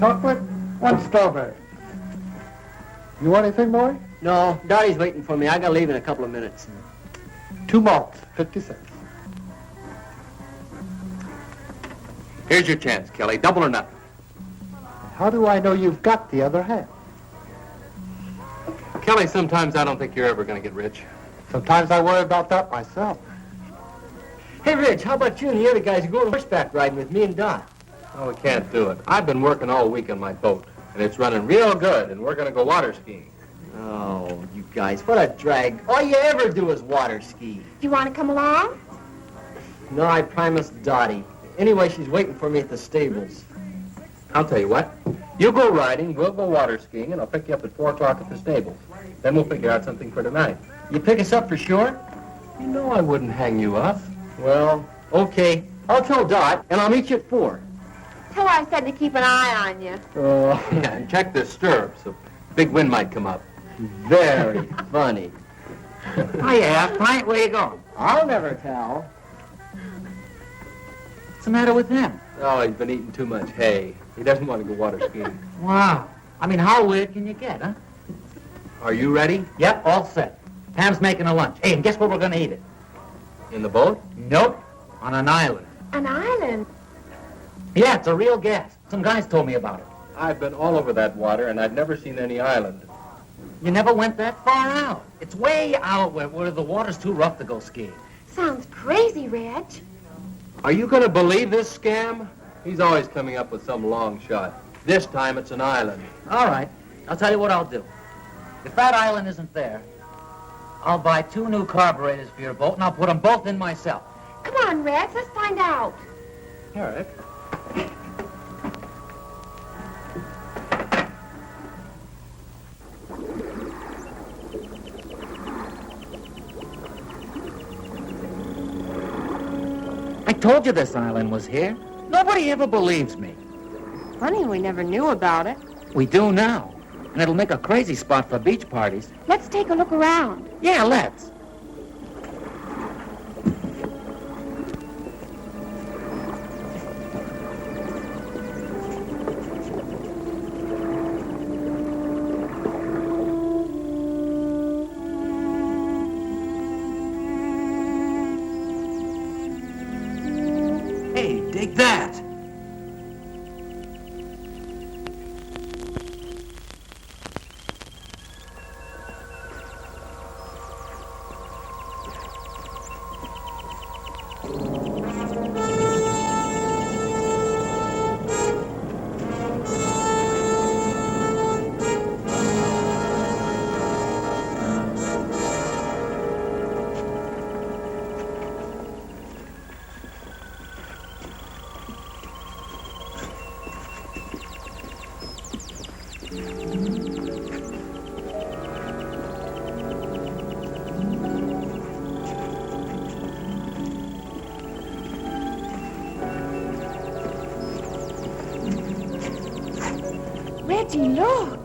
chocolate, 1 strawberry. You want anything, boy? No, Dottie's waiting for me. I gotta leave in a couple of minutes. 2 malts, 50 cents. Here's your chance, Kelly. Double or nothing. How do I know you've got the other half? Kelly, sometimes I don't think you're ever going to get rich. Sometimes I worry about that myself. Hey, Rich, how about you and the other guys going horseback riding with me and Dot? Oh, we can't do it. I've been working all week on my boat, and it's running real good, and we're going to go water skiing. Oh, you guys, what a drag. All you ever do is water ski. Do you want to come along? No, I promised Dottie. Anyway, she's waiting for me at the stables. I'll tell you what. You go riding, we'll go water skiing, and I'll pick you up at 4 o'clock at the stables. Then we'll figure out something for tonight. You pick us up for sure? You know I wouldn't hang you up. Well, okay. I'll tell Dot, and I'll meet you at 4. Tell her I said to keep an eye on you. Oh, Yeah, and check the stirrups. A big wind might come up. very funny. Hiya, Frank, where you going? I'll never tell. What's the matter with him? Oh, he's been eating too much hay. He doesn't want to go water skiing. Wow. I mean, how weird can you get, huh? Are you ready? Yep, all set. Pam's making a lunch. Hey, and guess where we're gonna eat it? In the boat? Nope. On an island. An island? Yeah, it's a real gas. Some guys told me about it. I've been all over that water, and I've never seen any island. You never went that far out. It's way out where the water's too rough to go skiing. Sounds crazy, Reg. Are you going to believe this scam? He's always coming up with some long shot. This time it's an island. All right. I'll tell you what I'll do. If that island isn't there, I'll buy 2 new carburetors for your boat, and I'll put them both in myself. Come on, Rex, let's find out. All right. I told you this island was here. Nobody ever believes me. Funny we never knew about it. We do now. And it'll make a crazy spot for beach parties. Let's take a look around. Yeah, let's. Hey, dig that. Reggie, look.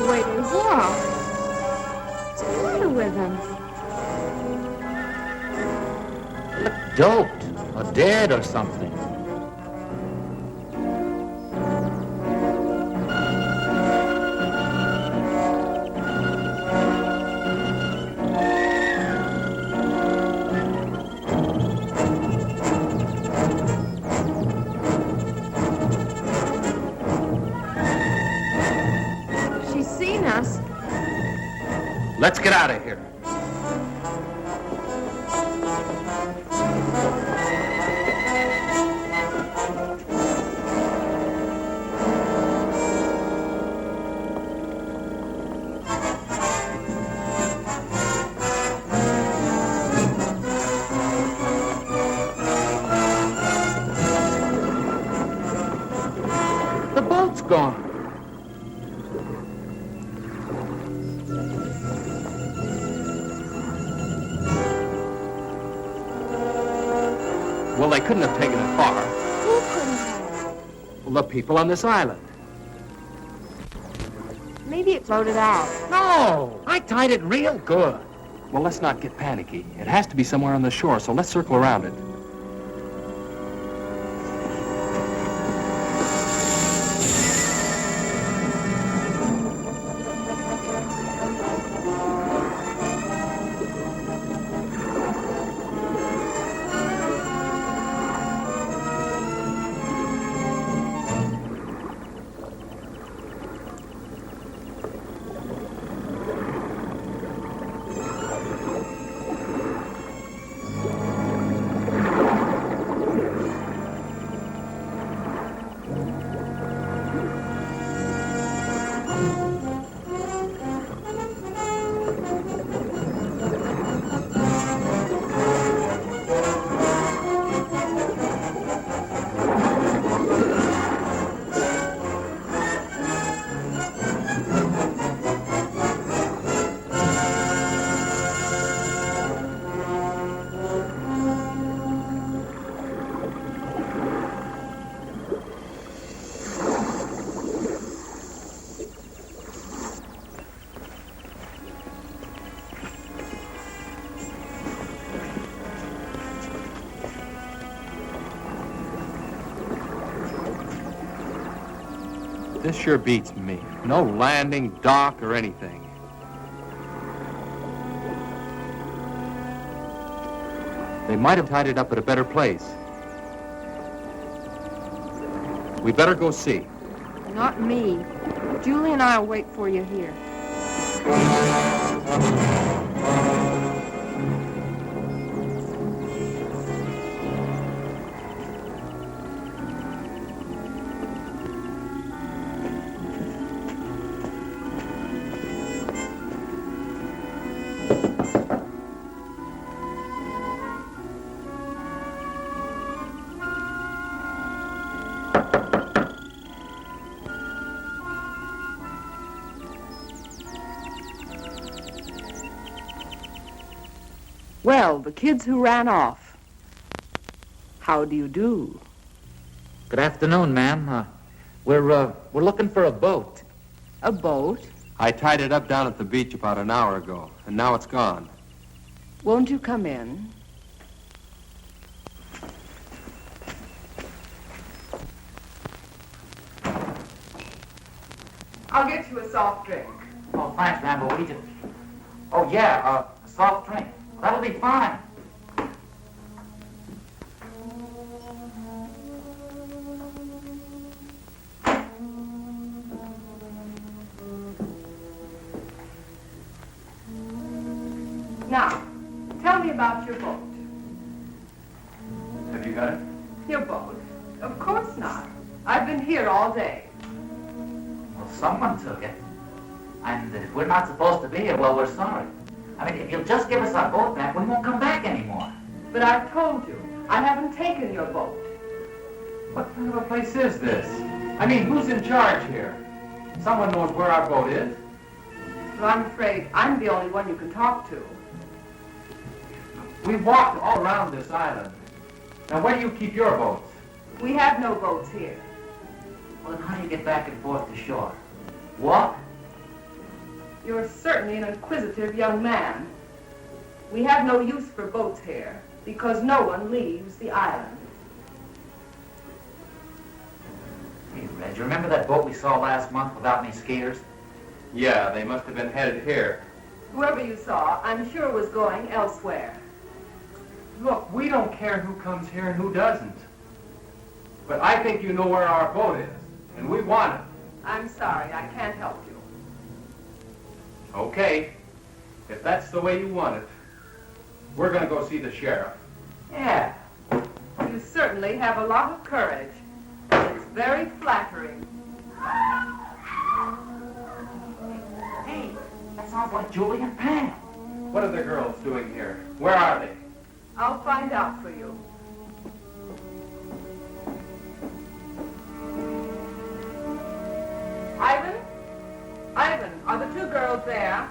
Wait, Whorf. What's the matter with him? Doped or dead or something. She's seen us. Let's get out of here. The boat's gone. Well, they couldn't have taken it far. Who couldn't have? Well, the people on this island. Maybe it floated out. No, I tied it real good. Well, let's not get panicky. It has to be somewhere on the shore, so let's circle around it. This sure beats me. No landing, dock, or anything. They might have tied it up at a better place. We better go see. Not me. Julie and I will wait for you here. Well, the kids who ran off. How do you do? Good afternoon, ma'am. We're looking for a boat. A boat? I tied it up down at the beach about an hour ago, and now it's gone. Won't you come in? I'll get you a soft drink. Oh, thanks, ma'am, but we just... Oh, yeah, a soft drink. That'll be fine. Now, tell me about your boat. Have you got it? Your boat? Of course not. I've been here all day. Well, someone took it. And if we're not supposed to be here, well, we're sorry. I mean, if you'll just give us our boat back, we won't come back anymore. But I've told you, I haven't taken your boat. What kind of a place is this? I mean, who's in charge here? Someone knows where our boat is. Well, I'm afraid I'm the only one you can talk to. We've walked all around this island. Now, where do you keep your boats? We have no boats here. Well, then how do you get back and forth to shore? Walk? You're certainly an inquisitive young man. We have no use for boats here because no one leaves the island. Hey, Red, you remember that boat we saw last month without any skiers? Yeah, they must have been headed here. Whoever you saw, I'm sure was going elsewhere. Look, we don't care who comes here and who doesn't. But I think you know where our boat is, and we want it. I'm sorry, I can't help you. Okay, if that's the way you want it, we're going to go see the sheriff. Yeah. You certainly have a lot of courage. It's very flattering. Hey, that sounds like Julie and Pam. What are the girls doing here? Where are they? I'll find out for you. Ivan? Ivan, are the two girls there?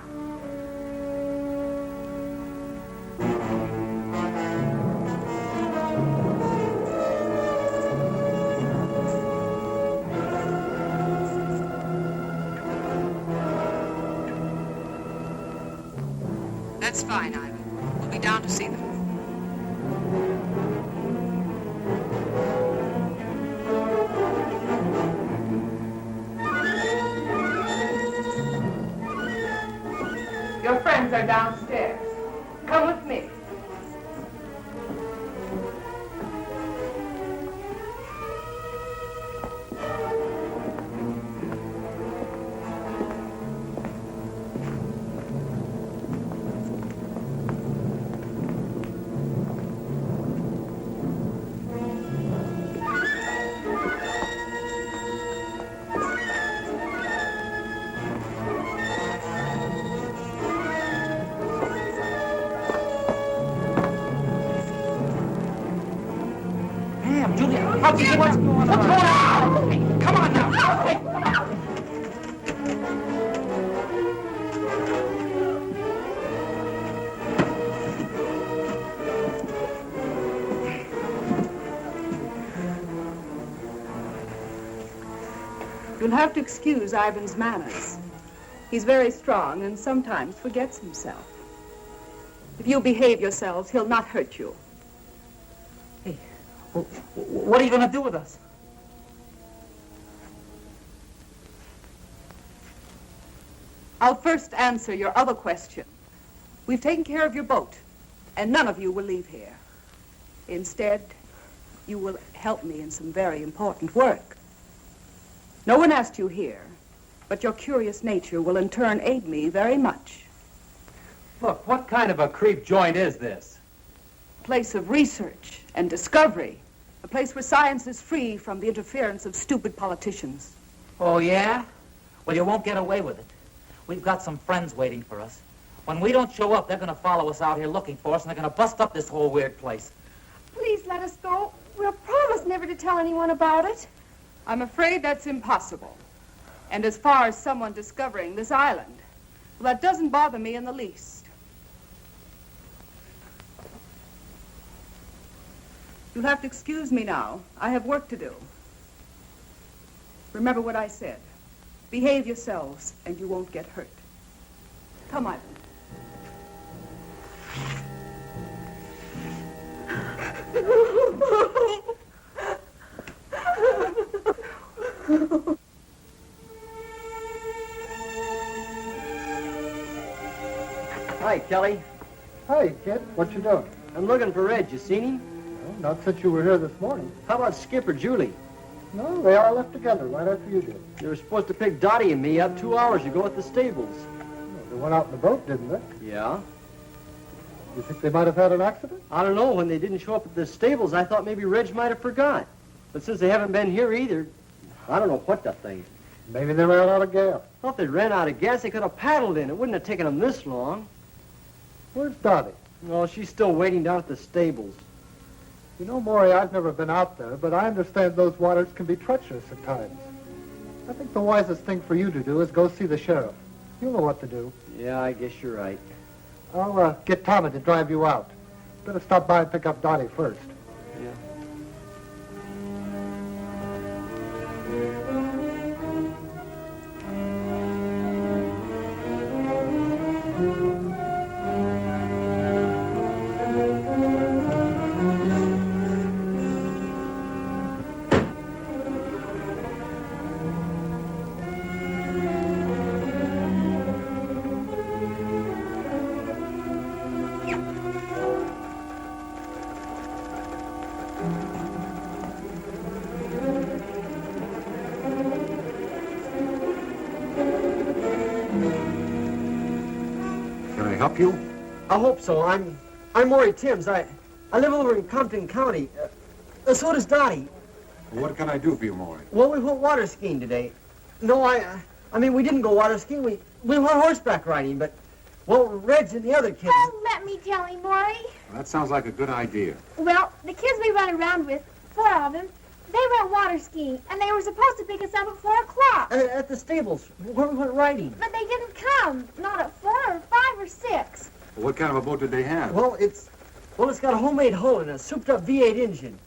That's fine, Ivan. We'll be down to see them. Your friends are downstairs. Come with me. What's going on? Hey, come on now. Hey. You'll have to excuse Ivan's manners. He's very strong and sometimes forgets himself. If you'll behave yourselves, he'll not hurt you. Hey, what are you going to do with us? I'll first answer your other question. We've taken care of your boat, and none of you will leave here. Instead, you will help me in some very important work. No one asked you here, but your curious nature will in turn aid me very much. Look, what kind of a creep joint is this? A place of research and discovery. A place where science is free from the interference of stupid politicians. Oh, yeah? Well, you won't get away with it. We've got some friends waiting for us. When we don't show up, they're going to follow us out here looking for us, and they're going to bust up this whole weird place. Please let us go. We'll promise never to tell anyone about it. I'm afraid that's impossible. And as far as someone discovering this island, well, that doesn't bother me in the least. You'll have to excuse me now. I have work to do. Remember what I said. Behave yourselves, and you won't get hurt. Come, Ivan. Hi, Kelly. Hey, kid, what you doing? I'm looking for Red. You seen him? Well, not since you were here this morning. How about Skip or Julie? No, they all left together right after you did. They were supposed to pick Dottie and me up 2 hours ago at the stables. They went out in the boat, didn't they? Yeah? You think they might have had an accident? I don't know. When they didn't show up at the stables, I thought maybe Reg might have forgot. But since they haven't been here either, I don't know what to think. Maybe they ran out of gas. Well, if they ran out of gas, they could have paddled in. It wouldn't have taken them this long. Where's Dottie? Well, she's still waiting down at the stables. You know, Maury, I've never been out there, but I understand those waters can be treacherous at times. I think the wisest thing for you to do is go see the sheriff. You'll know what to do. Yeah, I guess you're right. I'll get Tommy to drive you out. Better stop by and pick up Dottie first. Yeah. Help you? I hope so. I'm Maury Timms. I live over in Compton County. So does Dottie. Well, what can I do for you, Maury? Well, we went water skiing today. No, I mean, we didn't go water skiing. We went horseback riding, but, well, Reg and the other kids... Oh, let me tell him, Maury. Well, that sounds like a good idea. Well, the kids we run around with, 4 of them, they went water skiing, and they were supposed to pick us up at 4 o'clock. At the stables, where we went riding. But they didn't come. Not at 4 or 5 or 6. Well, what kind of a boat did they have? Well, it's got a homemade hull and a souped-up V8 engine.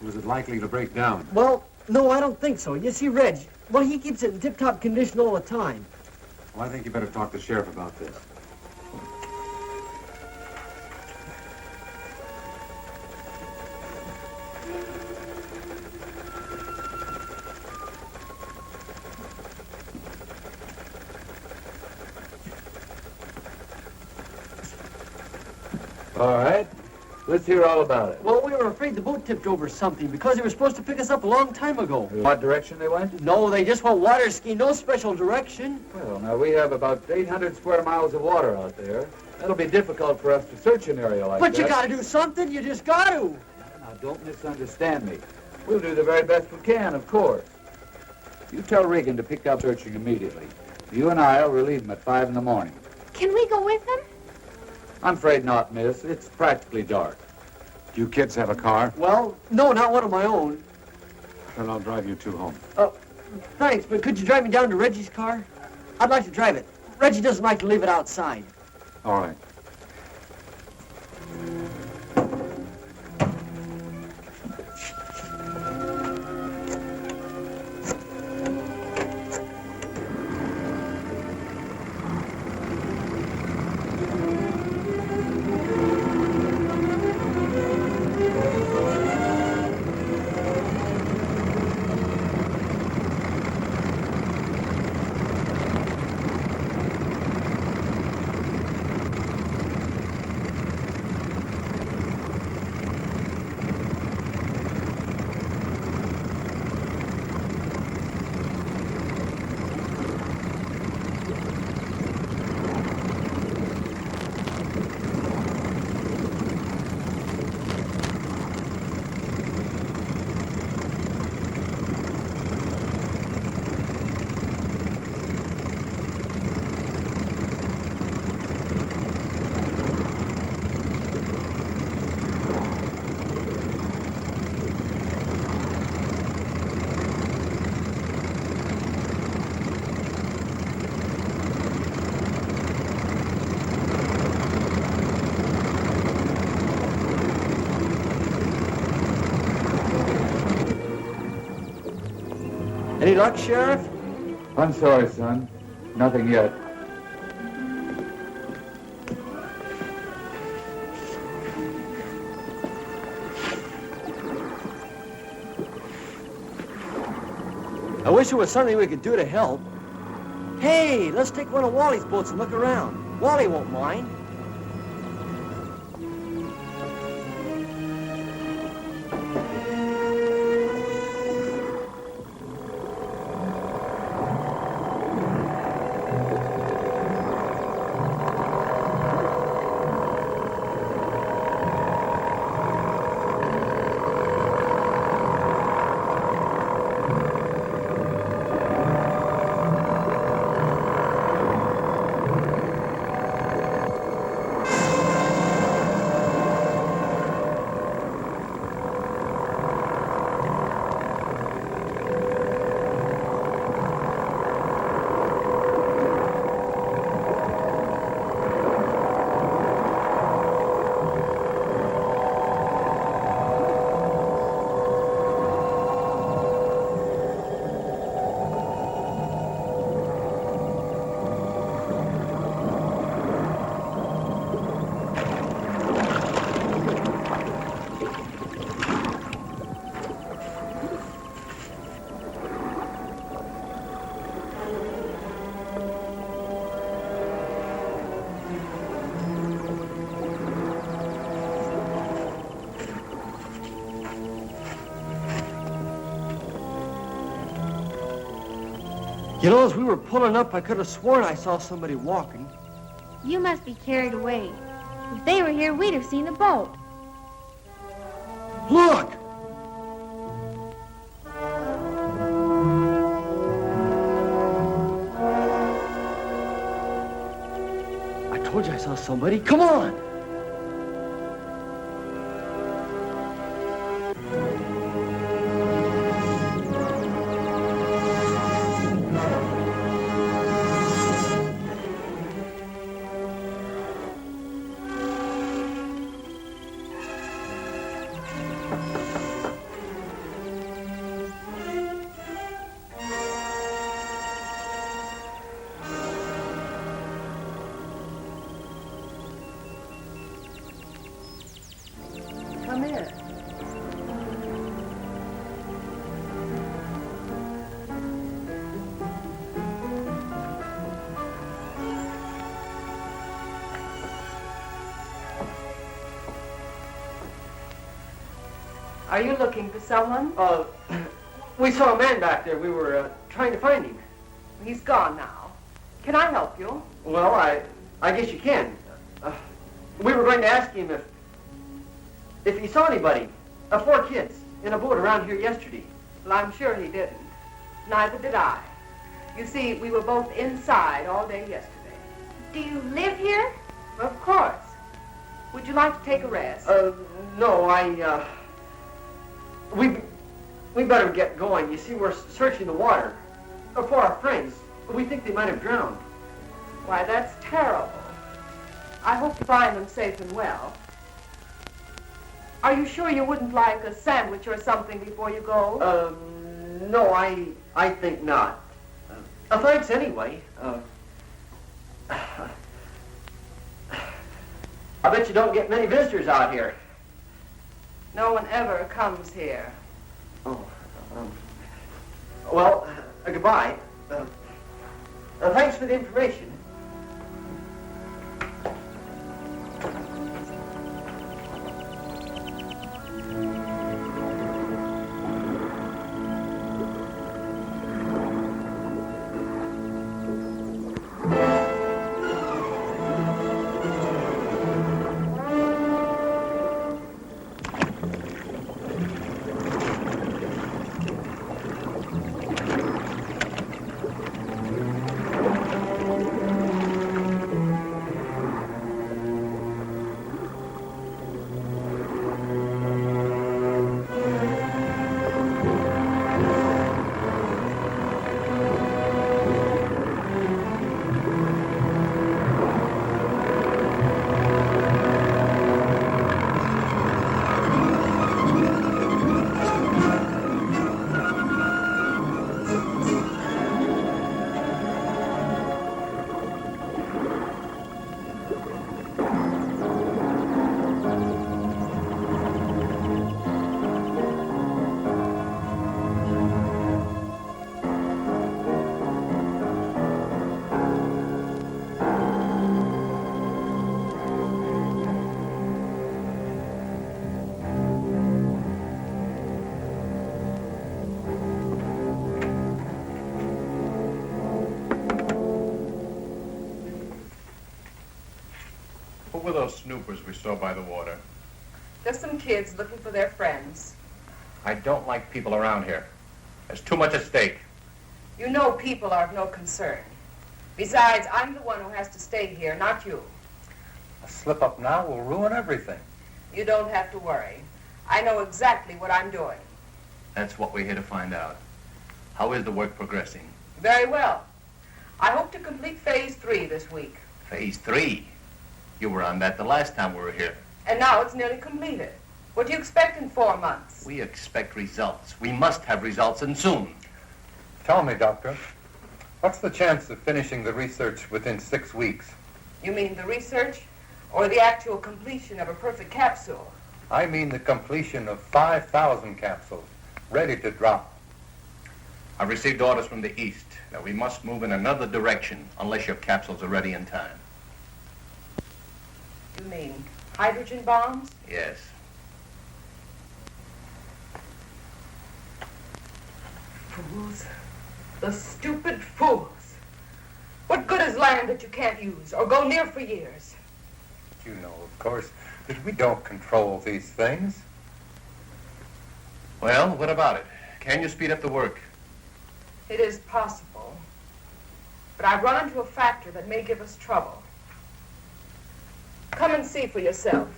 Was it likely to break down? Well, no, I don't think so. You see, Reg, well, he keeps it in tip-top condition all the time. Well, I think you better talk to the sheriff about this. All right. Let's hear all about it. Well, we were afraid the boat tipped over something because they were supposed to pick us up a long time ago. What direction they went? No, they just went water skiing, no special direction. Well, now we have about 800 square miles of water out there. That'll be difficult for us to search an area like that. But you gotta do something, you just gotta. Now, don't misunderstand me. We'll do the very best we can, of course. You tell Regan to pick up searching immediately. You and I'll relieve him at 5 in the morning. Can we go with them? I'm afraid not, miss. It's practically dark. Do you kids have a car? Well, no, not one of my own. Then I'll drive you two home. Thanks, but could you drive me down to Reggie's car? I'd like to drive it. Reggie doesn't like to leave it outside. All right. Any luck, Sheriff? I'm sorry, son. Nothing yet. I wish there was something we could do to help. Hey, let's take one of Wally's boats and look around. Wally won't mind. You know, as we were pulling up, I could have sworn I saw somebody walking. You must be carried away. If they were here, we'd have seen the boat. Look! I told you I saw somebody. Come on! Are you looking for someone? We saw a man back there. We were trying to find him. He's gone now. Can I help you? Well, I guess you can. We were going to ask him if he saw anybody, 4 kids, in a boat around here yesterday. Well, I'm sure he didn't. Neither did I. You see, we were both inside all day yesterday. Do you live here? Of course. Would you like to take a rest? No, we better get going. You see, we're searching the water for our friends. We think they might have drowned. Why, that's terrible. I hope to find them safe and well. Are you sure you wouldn't like a sandwich or something before you go? No, I think not. Thanks anyway. I bet you don't get many visitors out here. No one ever comes here. Oh, well, goodbye. Thanks for the information. Who were those snoopers we saw by the water? Just some kids looking for their friends. I don't like people around here. There's too much at stake. You know people are of no concern. Besides, I'm the one who has to stay here, not you. A slip-up now will ruin everything. You don't have to worry. I know exactly what I'm doing. That's what we're here to find out. How is the work progressing? Very well. I hope to complete Phase 3 this week. Phase 3? You were on that the last time we were here. And now it's nearly completed. What do you expect in 4 months? We expect results. We must have results, and soon. Tell me, Doctor, what's the chance of finishing the research within 6 weeks? You mean the research or the actual completion of a perfect capsule? I mean the completion of 5,000 capsules, ready to drop. I've received orders from the east that we must move in another direction unless your capsules are ready in time. You mean hydrogen bombs? Yes. Fools. The stupid fools. What good is land that you can't use or go near for years? You know, of course, that we don't control these things. Well, what about it? Can you speed up the work? It is possible. But I've run into a factor that may give us trouble. Come and see for yourself.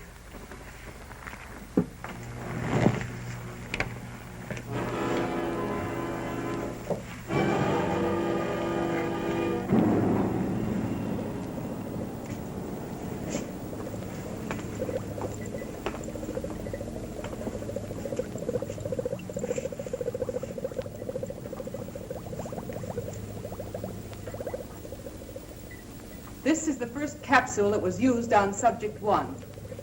This is the first capsule that was used on Subject 1.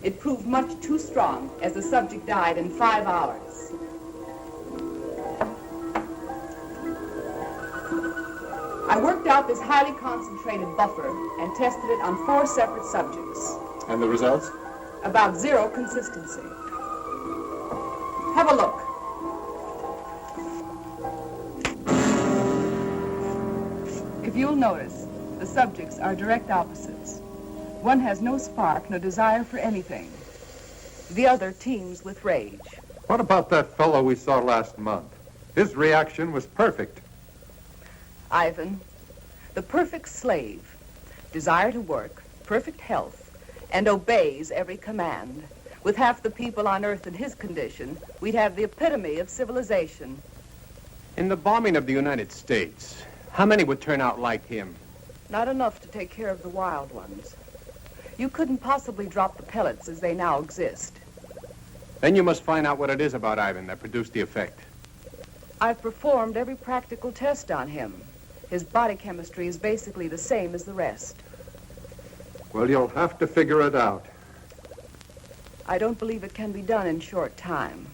It proved much too strong, as the subject died in 5 hours. I worked out this highly concentrated buffer and tested it on 4 separate subjects. And the results? About 0 consistency. Have Have a look. If you'll notice, the subjects are direct opposites. One has no spark, no desire for anything. The other teems with rage. What about that fellow we saw last month? His reaction was perfect. Ivan, the perfect slave, desire to work, perfect health, and obeys every command. With half the people on Earth in his condition, we'd have the epitome of civilization. In the bombing of the United States, how many would turn out like him? Not enough to take care of the wild ones. You couldn't possibly drop the pellets as they now exist. Then you must find out what it is about Ivan that produced the effect. I've performed every practical test on him. His body chemistry is basically the same as the rest. Well, you'll have to figure it out. I don't believe it can be done in short time.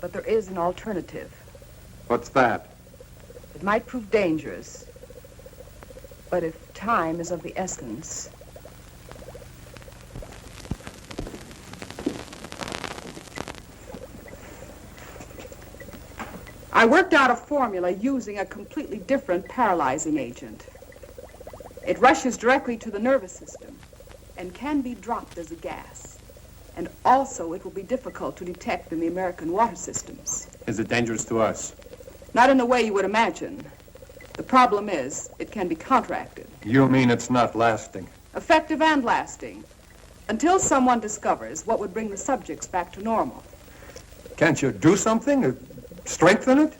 But there is an alternative. What's that? It might prove dangerous. But if time is of the essence... I worked out a formula using a completely different paralyzing agent. It rushes directly to the nervous system and can be dropped as a gas. And also it will be difficult to detect in the American water systems. Is it dangerous to us? Not in the way you would imagine. The problem is, it can be counteracted. You mean it's not lasting? Effective and lasting. Until someone discovers what would bring the subjects back to normal. Can't you do something? Strengthen it?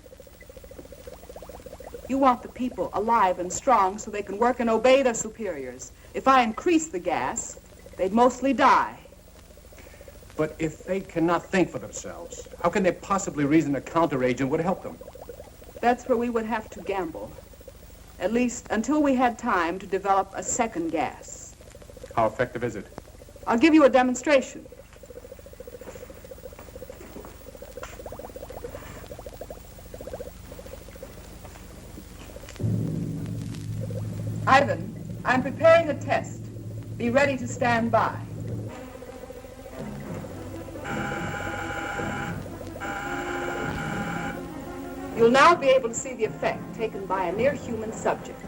You want the people alive and strong so they can work and obey their superiors. If I increase the gas, they'd mostly die. But if they cannot think for themselves, how can they possibly reason a counteragent would help them? That's where we would have to gamble. At least until we had time to develop a second gas. How effective is it? I'll give you a demonstration. Ivan, I'm preparing a test. Be ready to stand by. You'll now be able to see the effect taken by a near-human subject.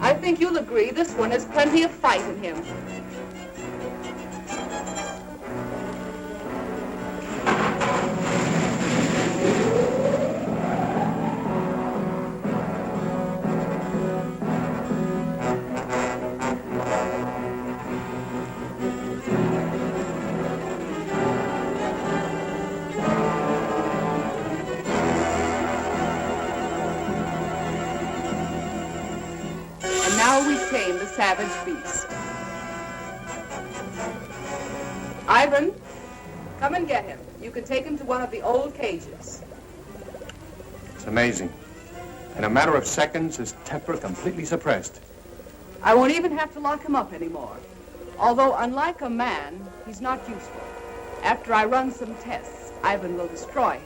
I think you'll agree this one has plenty of fight in him. Savage beast. Ivan, come and get him. You can take him to one of the old cages. It's amazing. In a matter of seconds, his temper completely suppressed. I won't even have to lock him up anymore. Although, unlike a man, he's not useful. After I run some tests, Ivan will destroy him.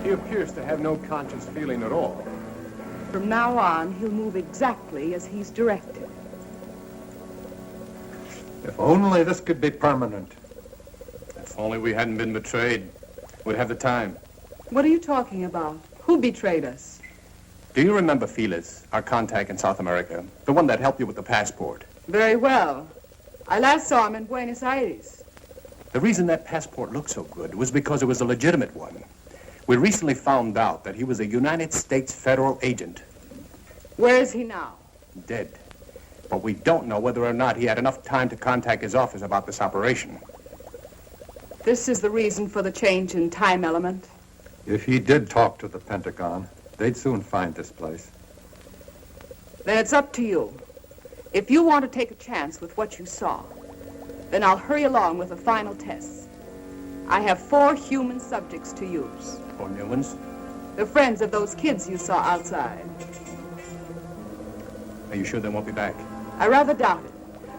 He appears to have no conscious feeling at all. From now on, he'll move exactly as he's directed. If only this could be permanent. If only we hadn't been betrayed, we'd have the time. What are you talking about? Who betrayed us? Do you remember Felix, our contact in South America? The one that helped you with the passport? Very well. I last saw him in Buenos Aires. The reason that passport looked so good was because it was a legitimate one. We recently found out that he was a United States federal agent. Where is he now? Dead. But we don't know whether or not he had enough time to contact his office about this operation. This is the reason for the change in time element? If he did talk to the Pentagon, they'd soon find this place. Then it's up to you. If you want to take a chance with what you saw, then I'll hurry along with the final tests. I have 4 human subjects to use. 4 new ones? The friends of those kids you saw outside. Are you sure they won't be back? I rather doubt it.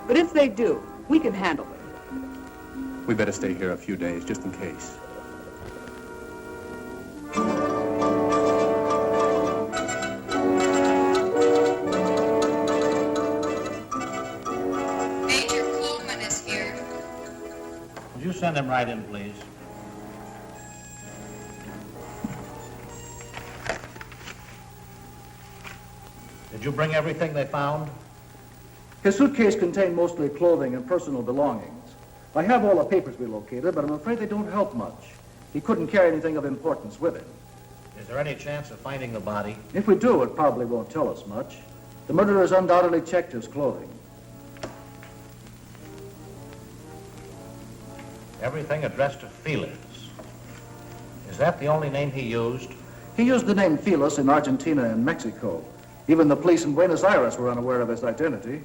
But if they do, we can handle them. We better stay here a few days, just in case. Major Coleman is here. Would you send him right in, please? Did you bring everything they found? His suitcase contained mostly clothing and personal belongings. I have all the papers we located, but I'm afraid they don't help much. He couldn't carry anything of importance with him. Is there any chance of finding the body? If we do, it probably won't tell us much. The murderers undoubtedly checked his clothing. Everything addressed to Felix. Is that the only name he used? He used the name Felix in Argentina and Mexico. Even the police in Buenos Aires were unaware of his identity.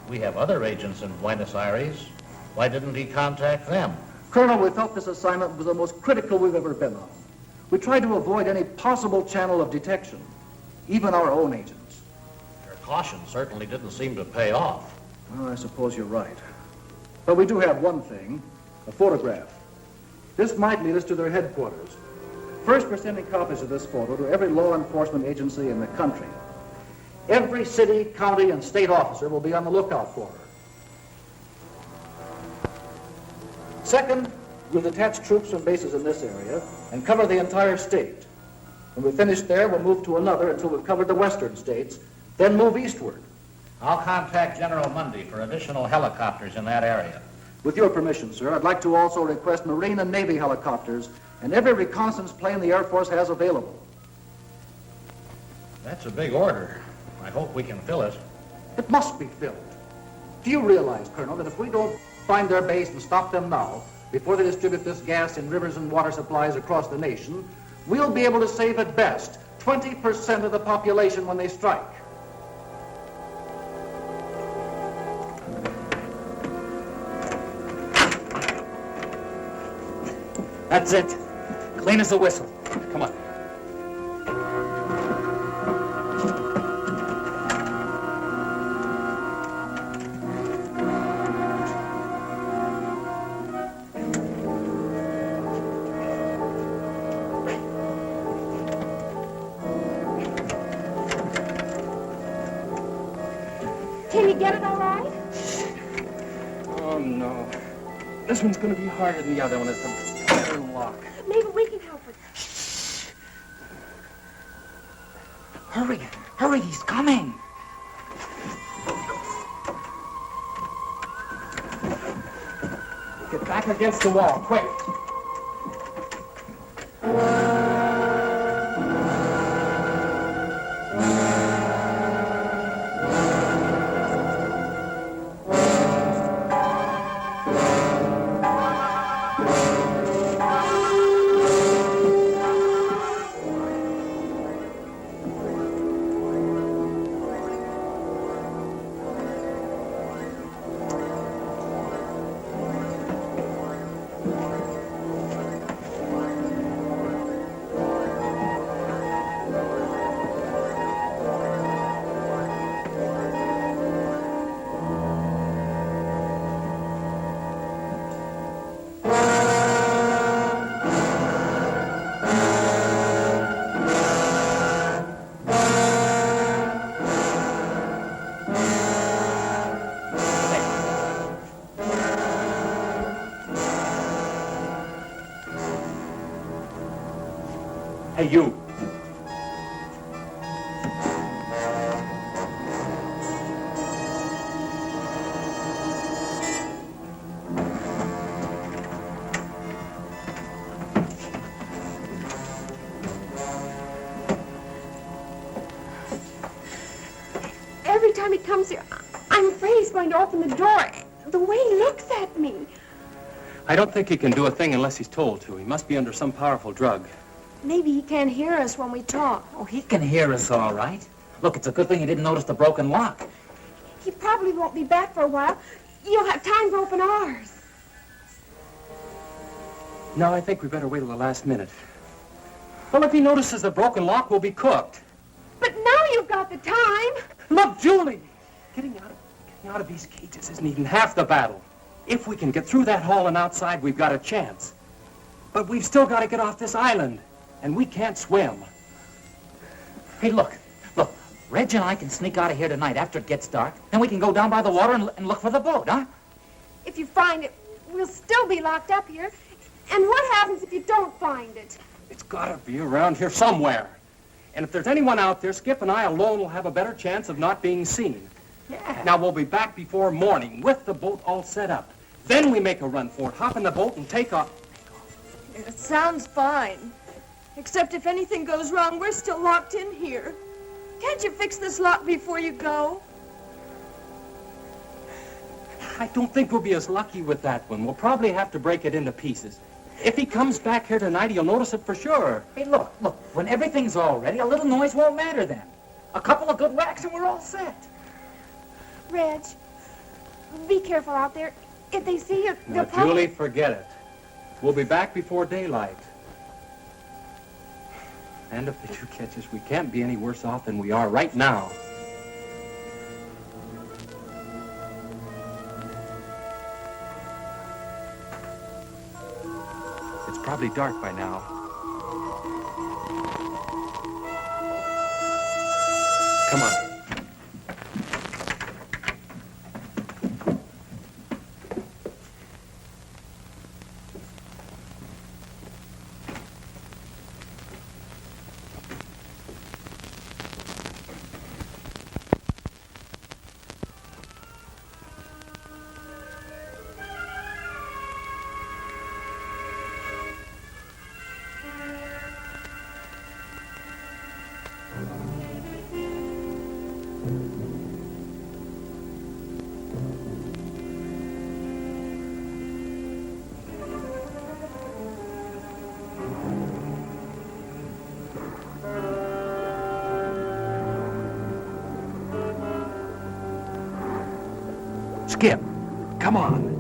We have other agents in Buenos Aires. Why didn't he contact them? Colonel, we felt this assignment was the most critical we've ever been on. We tried to avoid any possible channel of detection, even our own agents. Your caution certainly didn't seem to pay off. Well, I suppose you're right. But we do have one thing, a photograph. This might lead us to their headquarters. First, we're sending copies of this photo to every law enforcement agency in the country. Every city, county, and state officer will be on the lookout for her. Second, we'll detach troops from bases in this area and cover the entire state. When we finish there, we'll move to another until we've covered the western states, then move eastward. I'll contact General Mundy for additional helicopters in that area. With your permission, sir, I'd like to also request Marine and Navy helicopters and every reconnaissance plane the Air Force has available. That's a big order. I hope we can fill it. It must be filled. Do you realize, Colonel, that if we don't find their base and stop them now, before they distribute this gas in rivers and water supplies across the nation, we'll be able to save at best 20% of the population when they strike? That's it. Clean as a whistle. Come on. Can you get it all right? Oh, no. This one's going to be harder than the other one. It's a better lock. Maybe we can help it. Hurry, hurry, he's coming. Get back against the wall, quick. Hey, you. Every time he comes here, I'm afraid he's going to open the door. The way he looks at me. I don't think he can do a thing unless he's told to. He must be under some powerful drug. Maybe he can't hear us when we talk. Oh, he can hear us all right. Look, it's a good thing he didn't notice the broken lock. He probably won't be back for a while. You'll have time to open ours. No, I think we better wait till the last minute. Well, if he notices the broken lock, we'll be cooked. But now you've got the time. Look, Julie! Getting out of these cages isn't even half the battle. If we can get through that hall and outside, we've got a chance. But we've still got to get off this island, and we can't swim. Hey, look. Reg and I can sneak out of here tonight after it gets dark. Then we can go down by the water and look for the boat, huh? If you find it, we'll still be locked up here. And what happens if you don't find it? It's got to be around here somewhere. And if there's anyone out there, Skip and I alone will have a better chance of not being seen. Yeah. Now, we'll be back before morning with the boat all set up. Then we make a run for it, hop in the boat and take off. It sounds fine. Except if anything goes wrong, we're still locked in here. Can't you fix this lock before you go? I don't think we'll be as lucky with that one. We'll probably have to break it into pieces. If he comes back here tonight, he'll notice it for sure. Hey, look. When everything's all ready, a little noise won't matter then. A couple of good whacks and we're all set. Reg, be careful out there. If they see you, Now, they'll probably... Julie, forget it. We'll be back before daylight. And if they do catch us, we can't be any worse off than we are right now. It's probably dark by now. Come on. Skip, come on.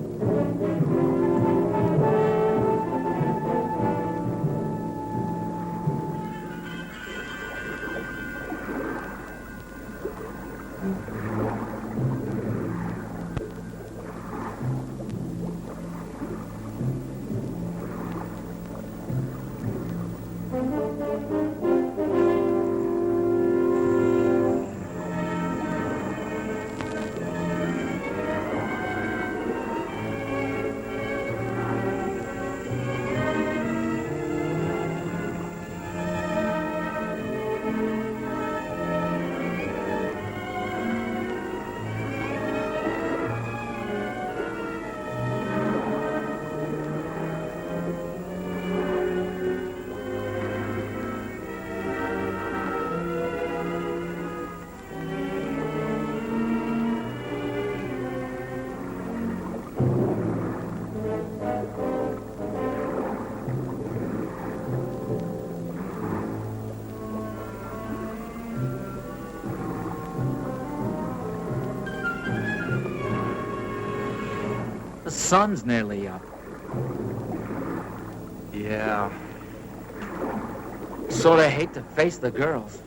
The sun's nearly up. Yeah. Sort of hate to face the girls.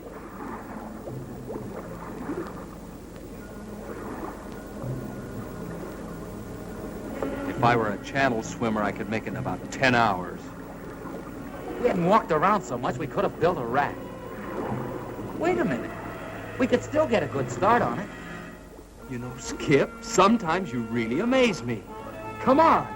If I were a channel swimmer, I could make it in about 10 hours. We hadn't walked around so much, we could have built a raft. Wait a minute. We could still get a good start on it. You know, Skip, sometimes you really amaze me. Come on.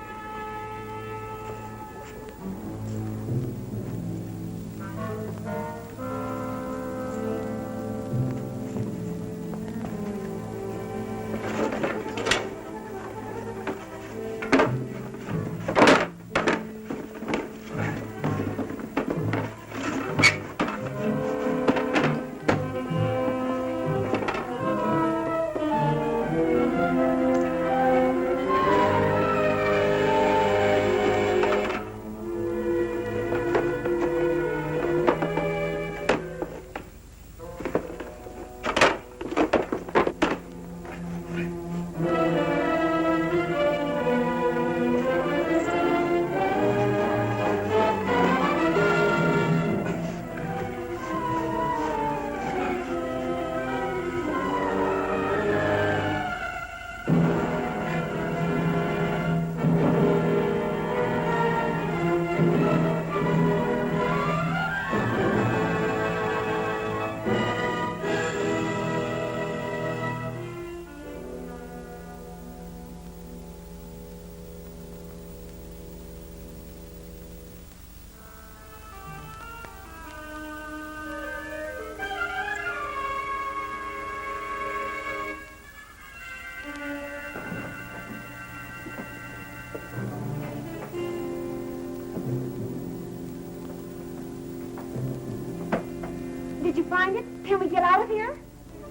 Did you find it? Can we get out of here?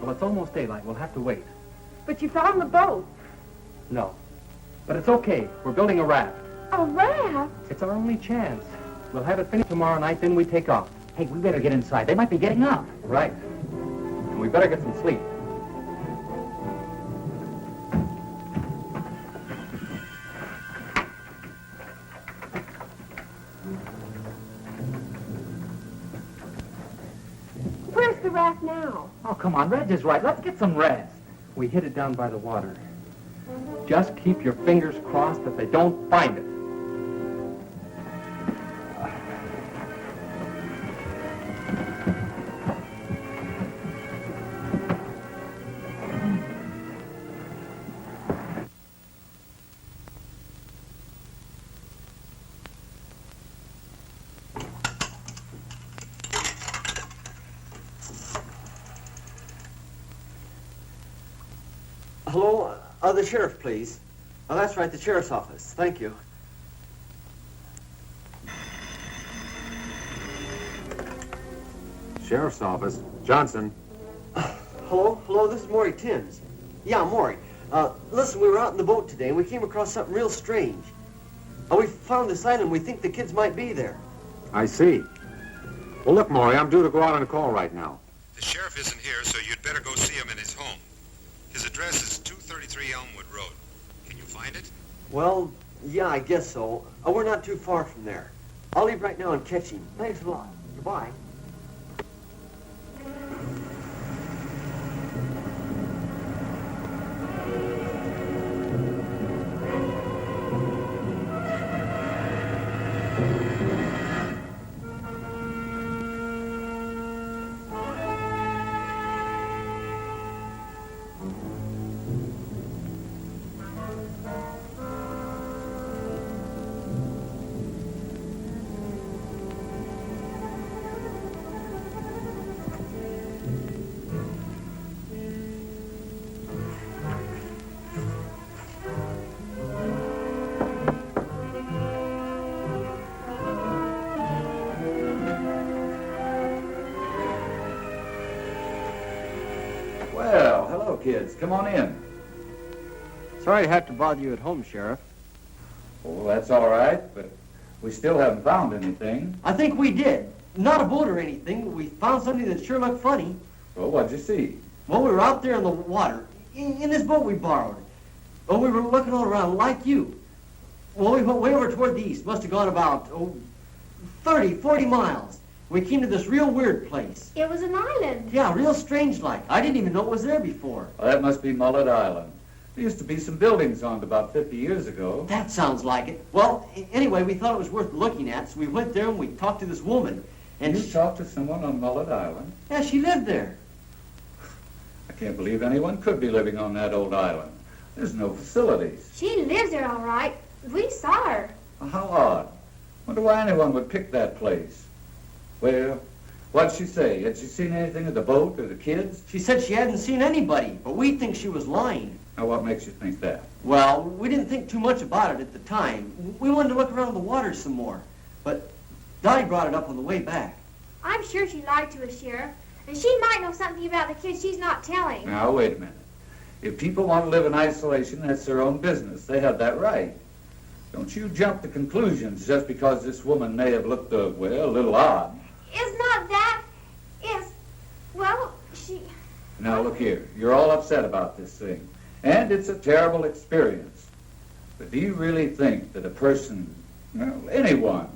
Well, it's almost daylight. We'll have to wait. But you found the boat. No. But it's okay. We're building a raft. A raft? It's our only chance. We'll have it finished tomorrow night, then we take off. Hey, we better get inside. They might be getting up. Right. And we better get some sleep. Where's the raft now? Oh, come on. Reg is right. Let's get some rest. We hid it down by the water. Just keep your fingers crossed that they don't find it. Hello? The sheriff, please. Oh, that's right, the sheriff's office. Thank you. Sheriff's office. Johnson. Hello, this is Maury Timms. Yeah, Maury. Listen, we were out in the boat today, and we came across something real strange. We found this island. We think the kids might be there. I see. Well, look, Maury, I'm due to go out on a call right now. The sheriff isn't here, so you'd better go see him in his home. His address is 233 Elmwood Road. Can you find it? Well, yeah, I guess so. We're not too far from there. I'll leave right now and catch him. Thanks a lot. Goodbye. Well, hello, kids. Come on in. Sorry to have to bother you at home, Sheriff. Oh, that's all right, but we still haven't found anything. I think we did. Not a boat or anything, but we found something that sure looked funny. Well, what'd you see? Well, we were out there in the water, in this boat we borrowed. Well, we were looking all around like you. Well, we went way over toward the east. Must have gone about, 30, 40 miles. We came to this real weird place. It was an island. Yeah, real strange like. I didn't even know it was there before. Well, that must be Mullet Island. There used to be some buildings on it about 50 years ago. That sounds like it. Well, anyway, we thought it was worth looking at, so we went there and we talked to this woman. And you talked to someone on Mullet Island? Yeah, she lived there. I can't believe anyone could be living on that old island. There's no facilities. She lives there all right. We saw her. How odd. Wonder why anyone would pick that place. Well, what'd she say? Had she seen anything of the boat or the kids? She said she hadn't seen anybody, but we think she was lying. Now, what makes you think that? Well, we didn't think too much about it at the time. We wanted to look around the water some more. But Donnie brought it up on the way back. I'm sure she lied to us, Sheriff. And she might know something about the kids she's not telling. Now, wait a minute. If people want to live in isolation, that's their own business. They have that right. Don't you jump to conclusions just because this woman may have looked, a little odd. It's not that. Well, she... Now, look here. You're all upset about this thing. And it's a terrible experience. But do you really think that a person, anyone,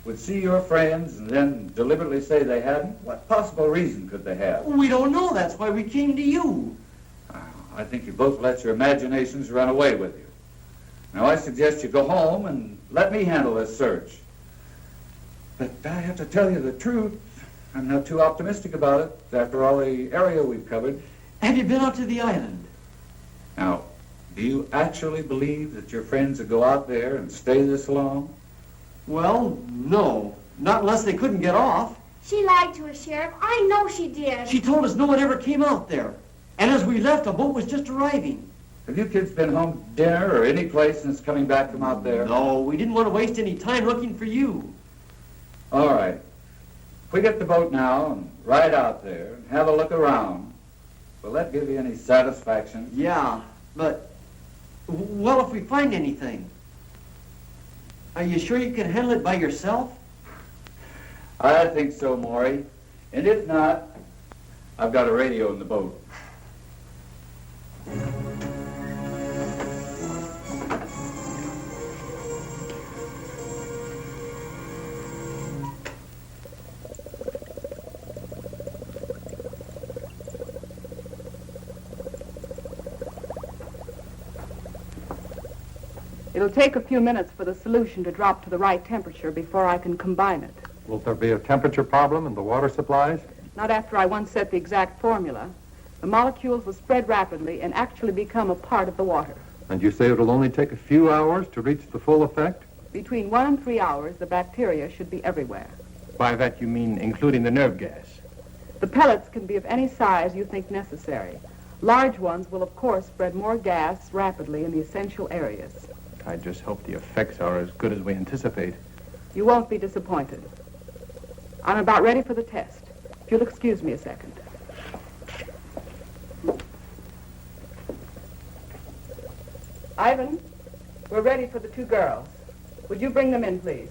would see your friends and then deliberately say they hadn't? What possible reason could they have? We don't know. That's why we came to you. I think you both let your imaginations run away with you. Now, I suggest you go home and let me handle this search. But I have to tell you the truth. I'm not too optimistic about it, after all the area we've covered. Have you been out to the island? Now, do you actually believe that your friends would go out there and stay this long? Well, no. Not unless they couldn't get off. She lied to us, Sheriff. I know she did. She told us no one ever came out there. And as we left, a boat was just arriving. Have you kids been home to dinner or any place since coming back from out there? No, we didn't want to waste any time looking for you. All right. we get the boat now and ride out there and have a look around, will that give you any satisfaction? Yeah, but, well, if we find anything, are you sure you can handle it by yourself? I think so, Maury. And if not, I've got a radio in the boat. It'll take a few minutes for the solution to drop to the right temperature before I can combine it. Will there be a temperature problem in the water supplies? Not after I once set the exact formula. The molecules will spread rapidly and actually become a part of the water. And you say it'll only take a few hours to reach the full effect? Between 1 and 3 hours, the bacteria should be everywhere. By that you mean including the nerve gas? The pellets can be of any size you think necessary. Large ones will, of course, spread more gas rapidly in the essential areas. I just hope the effects are as good as we anticipate. You won't be disappointed. I'm about ready for the test. If you'll excuse me a second. Ivan, we're ready for the 2 girls. Would you bring them in, please?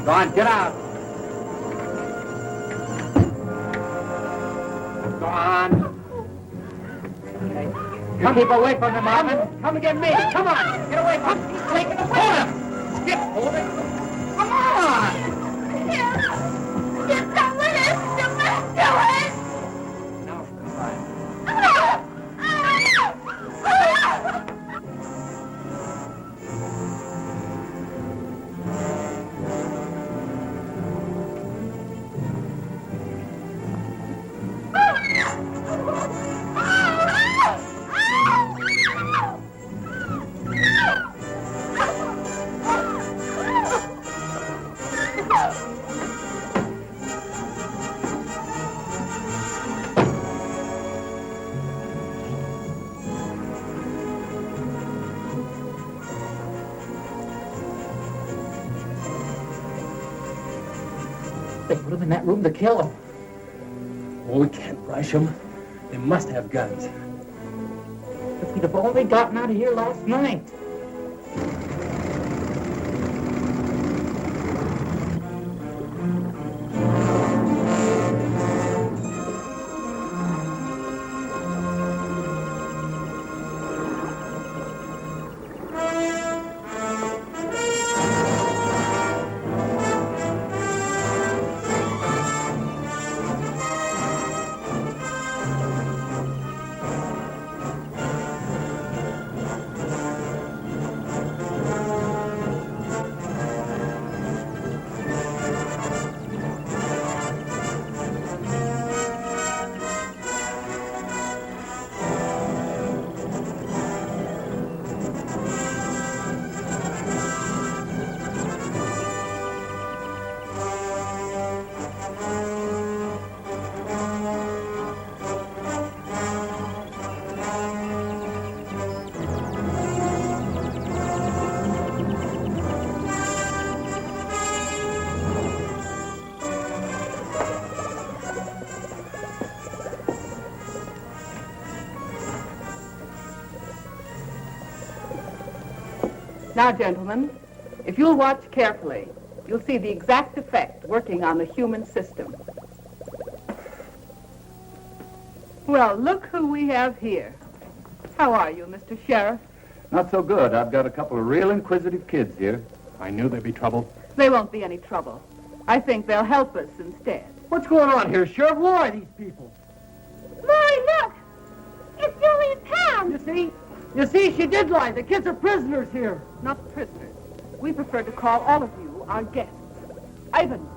Go on, get out. Go on. You keep away from him, Marvin. Come and get me. Come on. Get away from him. He's taking the water. Skip, hold it. Come on. Skip, don't let us do it. Do it. Now for the fire. They put him in that room to kill him. Oh, we can't rush them. They must have guns. If we'd have only gotten out of here last night. Now, gentlemen, if you'll watch carefully, you'll see the exact effect working on the human system. Well, look who we have here. How are you, Mr. Sheriff? Not so good. I've got a couple of real inquisitive kids here. I knew there'd be trouble. There won't be any trouble. I think they'll help us instead. What's going on here, Sheriff? Who are these people? Maury, look! It's Julian Pound! You see, she did lie. The kids are prisoners here. Not prisoners. We prefer to call all of you our guests. Ivan.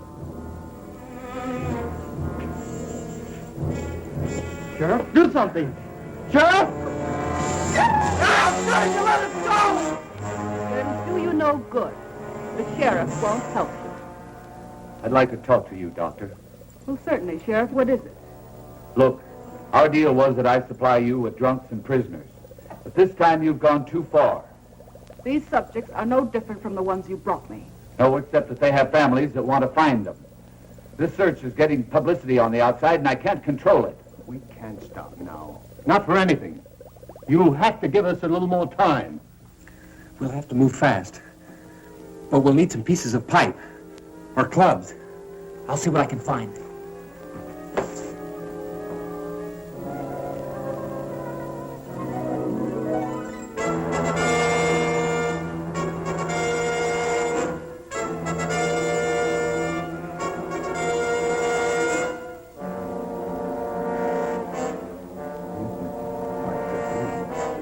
Sheriff, do something. Sheriff! I'm trying to let us go! It'll do you no good. The sheriff won't help you. I'd like to talk to you, Doctor. Well, certainly, Sheriff. What is it? Look, our deal was that I supply you with drunks and prisoners. But this time you've gone too far. These subjects are no different from the ones you brought me. No, except that they have families that want to find them. This search is getting publicity on the outside, and I can't control it. We can't stop now. Not for anything. You'll have to give us a little more time. We'll have to move fast. But we'll need some pieces of pipe. Or clubs. I'll see what I can find.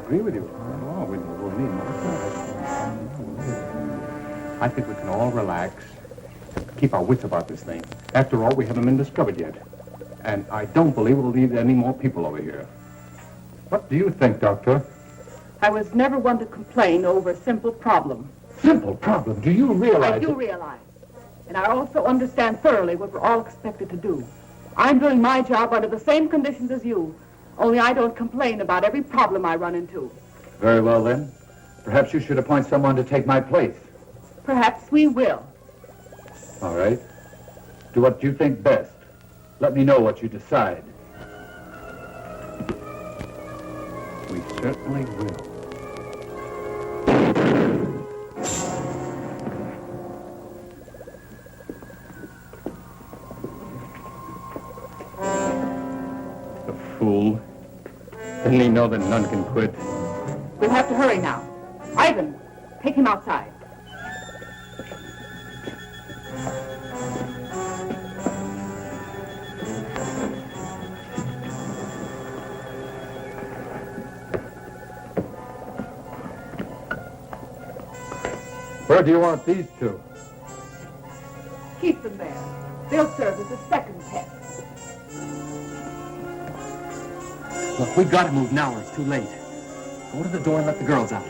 Agree with you. We'll need more. I think we can all relax. Keep our wits about this thing. After all, we haven't been discovered yet. And I don't believe we'll need any more people over here. What do you think, Doctor? I was never one to complain over a simple problem. Simple problem. Do you realize? I do realize. And I also understand thoroughly what we're all expected to do. I'm doing my job under the same conditions as you. Only I don't complain about every problem I run into. Very well, then. Perhaps you should appoint someone to take my place. Perhaps we will. All right. Do what you think best. Let me know what you decide. We certainly will. The fool. Didn't he know that none can quit? We'll have to hurry now. Ivan, take him outside. Where do you want these two? Keep them there. They'll serve as a second pet. Look, we've got to move now or it's too late. Go to the door and let the girls out.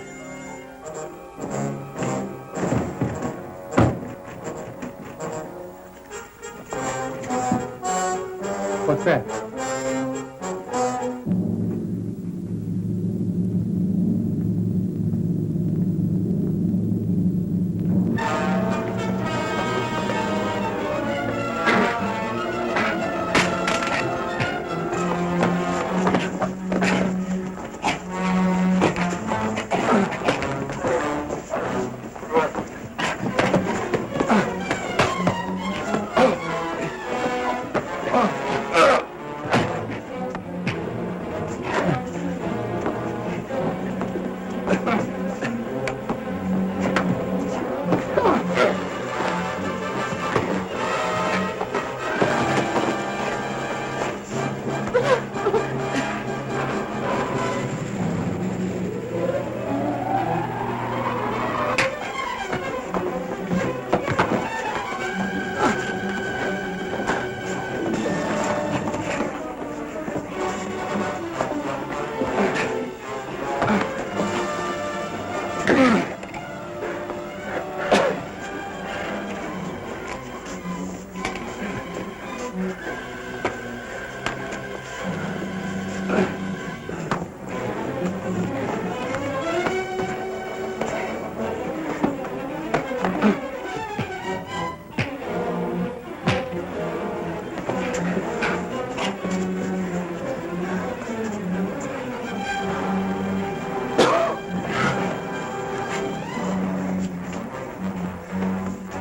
What's that?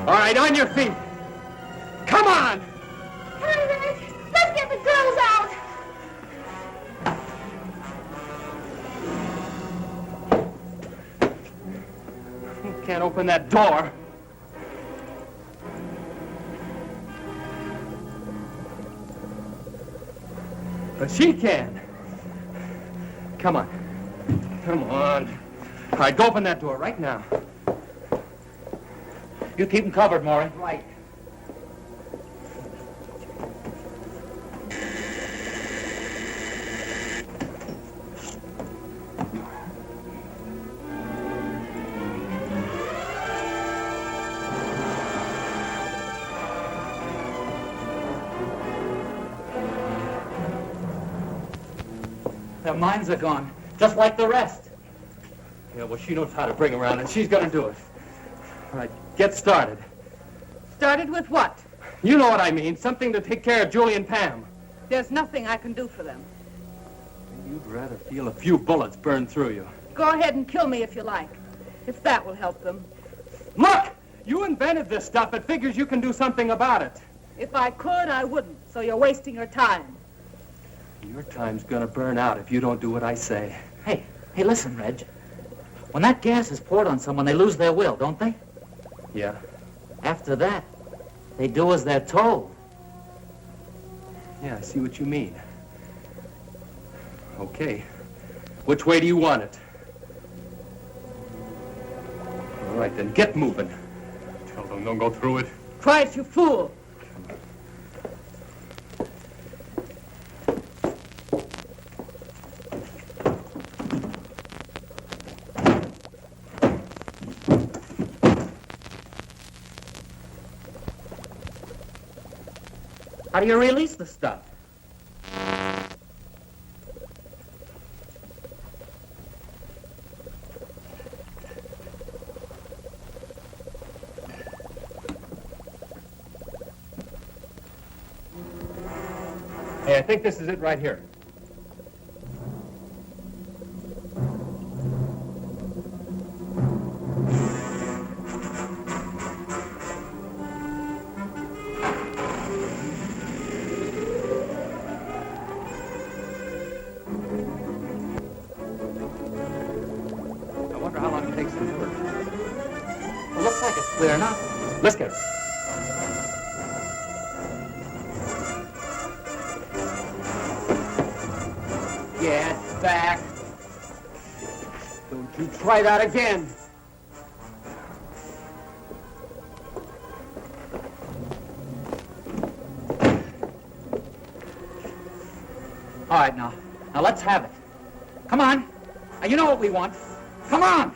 All right, on your feet. Come on! Hurry, Rich! Let's get the girls out! Can't open that door. But she can. Come on. Come on. All right, go open that door right now. You keep them covered, Maury. Right. Their minds are gone, just like the rest. Yeah, well, she knows how to bring around, and she's gonna do it. All right, get started. Started with what? You know what I mean. Something to take care of Julie and Pam. There's nothing I can do for them. You'd rather feel a few bullets burn through you. Go ahead and kill me if you like, if that will help them. Look! You invented this stuff. It figures you can do something about it. If I could, I wouldn't, so you're wasting your time. Your time's gonna burn out if you don't do what I say. Hey, listen, Reg. When that gas is poured on someone, they lose their will, don't they? Yeah. After that, they do as they're told. Yeah, I see what you mean. Okay. Which way do you want it? All right, then get moving. Tell them don't go through it. Try it, you fool. How do you release the stuff? Hey, I think this is it right here. Clear enough. Let's get her. Get back. Don't you try that again. All right, now let's have it. Come on. Now, you know what we want. Come on.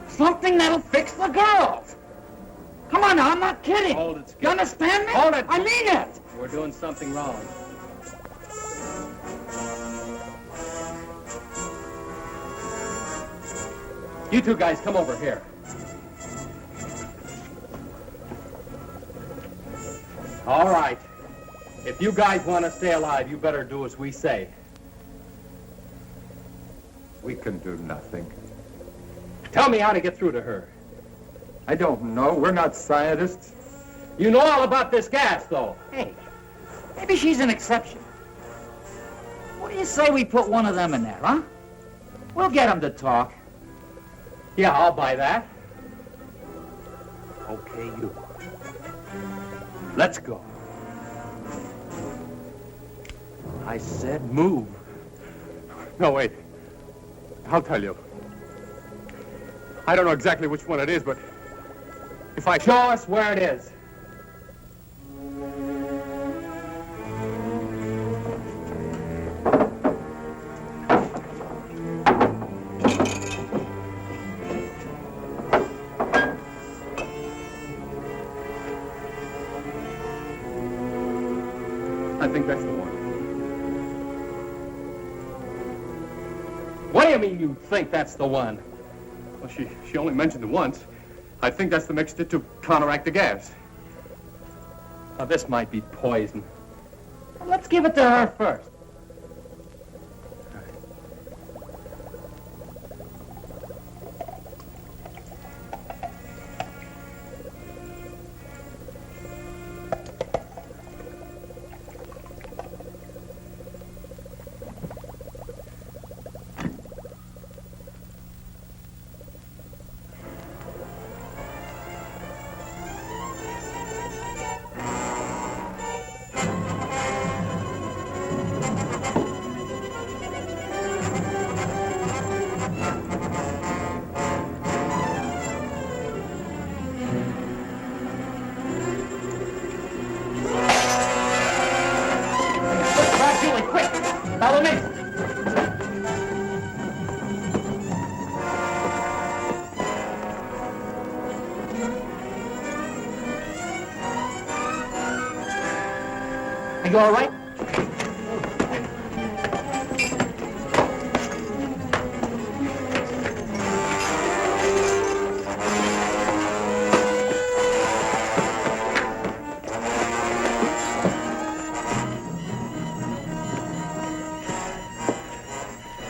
Something that'll fix the girls. Come on now, I'm not kidding. Hold it, Skip. You understand me? Hold it. I mean it. We're doing something wrong. You two guys, come over here. All right. If you guys want to stay alive, you better do as we say. We can do nothing. Tell me how to get through to her. I don't know. We're not scientists. You know all about this gas, though. Hey, maybe she's an exception. What do you say we put one of them in there, huh? We'll get them to talk. Yeah, I'll buy that. Okay, you. Let's go. I said move. No, wait. I'll tell you. I don't know exactly which one it is, but if I... Show us where it is. I think that's the one. What do you mean you think that's the one? Well, she only mentioned it once. I think that's the mixture to counteract the gas. Now, this might be poison. Let's give it to her first. You all right?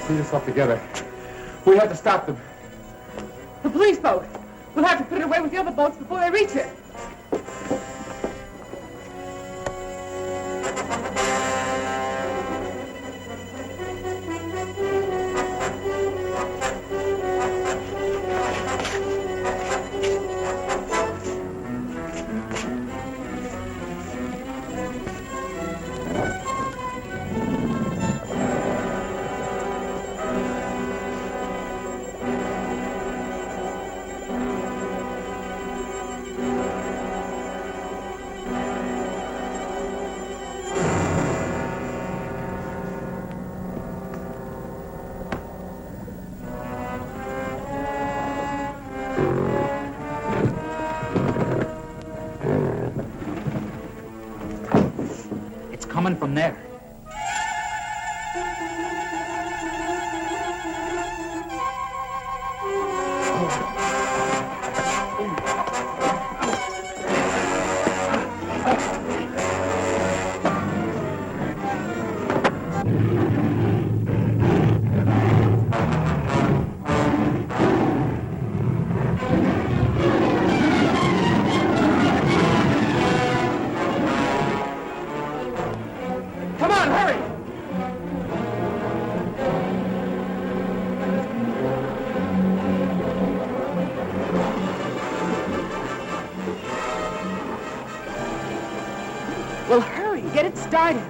Pull yourself together. We have to stop them. The police boat. We'll have to put it away with the other boats before they reach it. Coming from there. Well, hurry, get it started.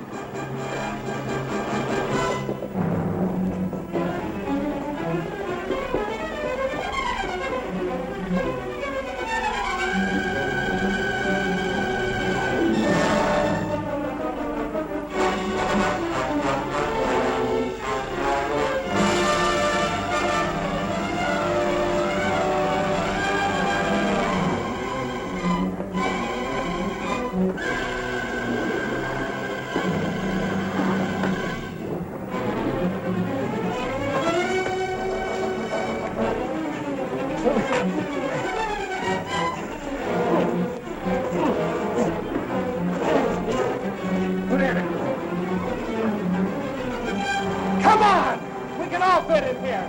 Come on! We can all fit in here.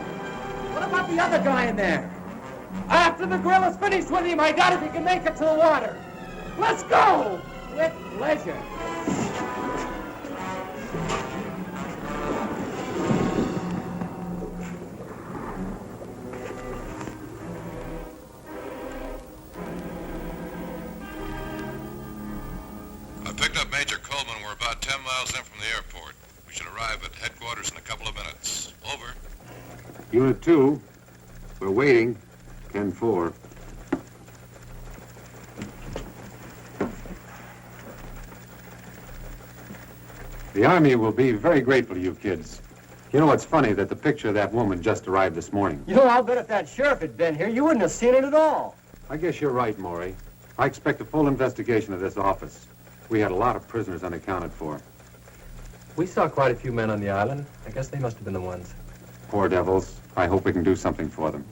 What about the other guy in there? After the grill is finished with him, I doubt if he can make it to the water. Let's go! With pleasure. I picked up Major Coleman. We're about 10 miles in from the airport. We should arrive at headquarters in a couple of minutes. Over. Unit 2, we're waiting. 10-4. The Army will be very grateful to you kids. You know, it's funny that the picture of that woman just arrived this morning. You know, I'll bet if that sheriff had been here, you wouldn't have seen it at all. I guess you're right, Maury. I expect a full investigation of this office. We had a lot of prisoners unaccounted for. We saw quite a few men on the island. I guess they must have been the ones. Poor devils. I hope we can do something for them.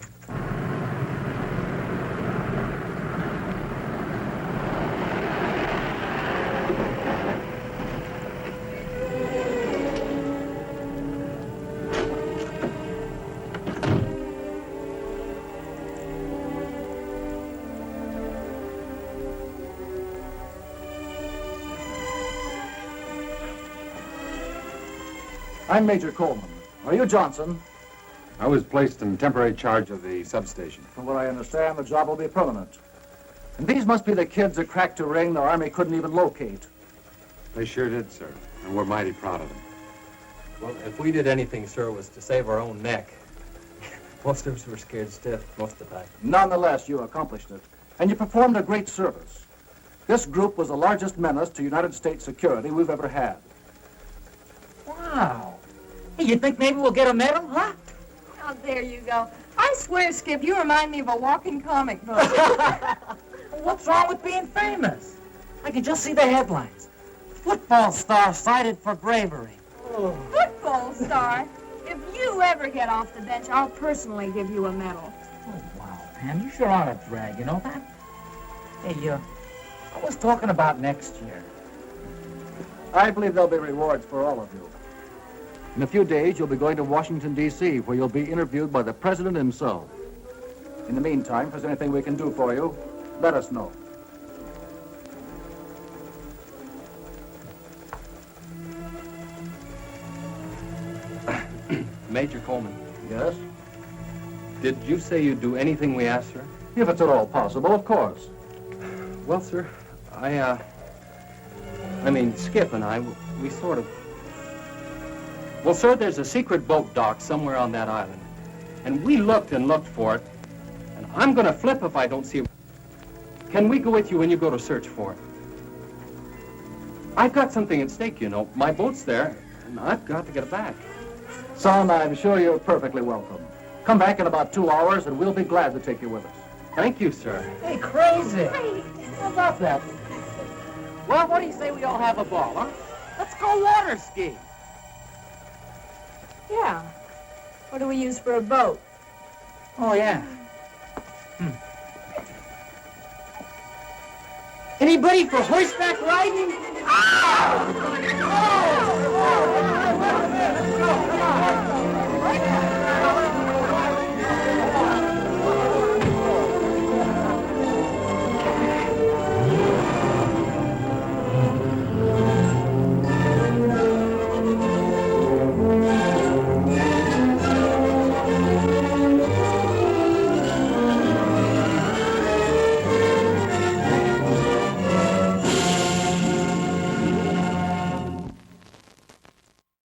I'm Major Coleman. Are you Johnson? I was placed in temporary charge of the substation. From what I understand, the job will be permanent. And these must be the kids that cracked a ring the Army couldn't even locate. They sure did, sir. And we're mighty proud of them. Well, if we did anything, sir, it was to save our own neck. Most of us were scared stiff most of the time. Nonetheless, you accomplished it. And you performed a great service. This group was the largest menace to United States security we've ever had. Wow. Hey, you think maybe we'll get a medal, huh? Oh, there you go. I swear, Skip, you remind me of a walking comic book. What's wrong with being famous? I can just see the headlines. football star cited for bravery. Football star? If you ever get off the bench, I'll personally give you a medal. Oh, wow, Pam, you sure are a drag, you know that? Hey, I was talking about next year. I believe there'll be rewards for all of you. In a few days, you'll be going to Washington, D.C., where you'll be interviewed by the president himself. In the meantime, if there's anything we can do for you, let us know. Major Coleman, Yes? did you say you'd do anything we asked, sir? If it's at all possible, of course. Well, sir, I mean, Skip and I, we sort of... Well, sir, there's a secret boat dock somewhere on that island. And we looked and looked for it. And I'm going to flip if I don't see it. Can we go with you when you go to search for it? I've got something at stake, you know. My boat's there, and I've got to get it back. Son, I'm sure you're perfectly welcome. Come back in about 2 hours, and we'll be glad to take you with us. Thank you, sir. Hey, crazy. How about that? Well, what do you say we all have a ball, huh? Let's go water ski. Yeah. What do we use for a boat? Oh, yeah. Anybody for horseback riding? Ah! Oh!